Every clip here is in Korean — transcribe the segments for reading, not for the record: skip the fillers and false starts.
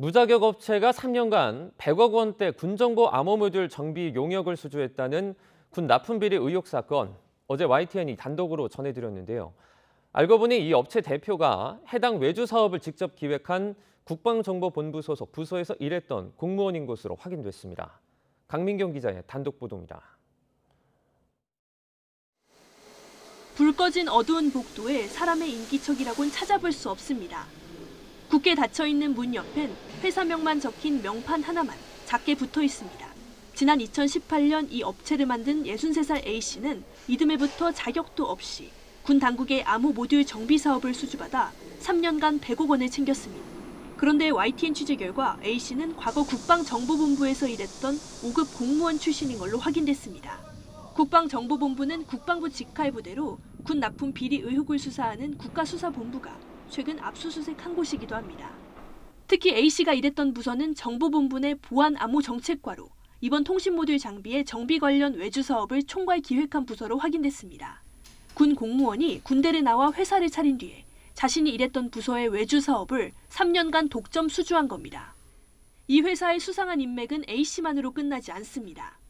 무자격 업체가 3년간 100억 원대 군정보 암호 모듈 정비 용역을 수주했다는 군 납품비리 의혹 사건, 어제 YTN이 단독으로 전해드렸는데요. 알고 보니 이 업체 대표가 해당 외주 사업을 직접 기획한 국방정보본부 소속 부서에서 일했던 공무원인 것으로 확인됐습니다. 강민경 기자의 단독 보도입니다. 불 꺼진 어두운 복도에 사람의 인기척이라고는 찾아볼 수 없습니다. 굳게 닫혀있는 문 옆엔 회사명만 적힌 명판 하나만 작게 붙어 있습니다. 지난 2018년 이 업체를 만든 63살 A씨는 이듬해부터 자격도 없이 군 당국의 암호 모듈 정비 사업을 수주받아 3년간 100억 원을 챙겼습니다. 그런데 YTN 취재 결과 A씨는 과거 국방정보본부에서 일했던 5급 공무원 출신인 걸로 확인됐습니다. 국방정보본부는 국방부 직할부대로 군 납품 비리 의혹을 수사하는 국가수사본부가 최근 압수수색한 곳이기도 합니다. 특히 A씨가 일했던 부서는 정보본부 내 보안암호정책과로 이번 통신모듈 장비의 정비 관련 외주 사업을 총괄 기획한 부서로 확인됐습니다. 군 공무원이 군대를 나와 회사를 차린 뒤에 자신이 일했던 부서의 외주 사업을 3년간 독점 수주한 겁니다. 이 회사의 수상한 인맥은 A씨만으로 끝나지 않습니다.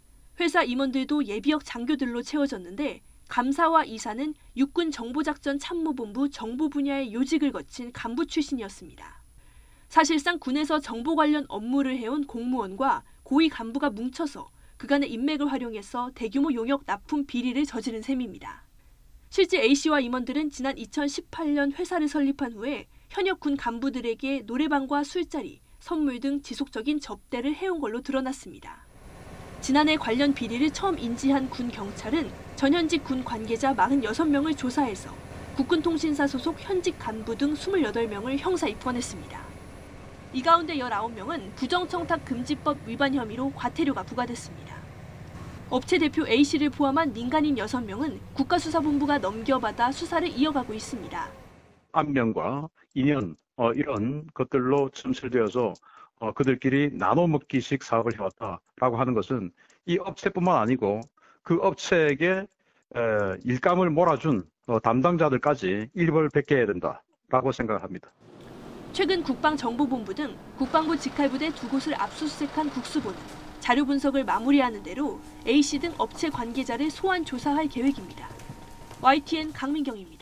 회사 임원들도 예비역 장교들로 채워졌는데 감사와 이사는 육군정보작전 참모본부 정보 분야의 요직을 거친 간부 출신이었습니다. 사실상 군에서 정보 관련 업무를 해온 공무원과 고위 간부가 뭉쳐서 그간의 인맥을 활용해서 대규모 용역 납품 비리를 저지른 셈입니다. 실제 A씨와 임원들은 지난 2018년 회사를 설립한 후에 현역 군 간부들에게 노래방과 술자리, 선물 등 지속적인 접대를 해온 걸로 드러났습니다. 지난해 관련 비리를 처음 인지한 군 경찰은 전현직 군 관계자 46명을 조사해서 국군통신사 소속 현직 간부 등 28명을 형사 입건했습니다. 이 가운데 19명은 부정청탁금지법 위반 혐의로 과태료가 부과됐습니다. 업체 대표 A씨를 포함한 민간인 6명은 국가수사본부가 넘겨받아 수사를 이어가고 있습니다. 안면과 인연 이런 것들로 첨철되어서 그들끼리 나눠 먹기식 사업을 해왔다라고 하는 것은 이 업체뿐만 아니고 그 업체에게 일감을 몰아준 담당자들까지 일벌백계해야 된다라고 생각합니다. 최근 국방정보본부 등 국방부 직할부대 2곳을 압수수색한 국수부는 자료 분석을 마무리하는 대로 A씨 등 업체 관계자를 소환 조사할 계획입니다. YTN 강민경입니다.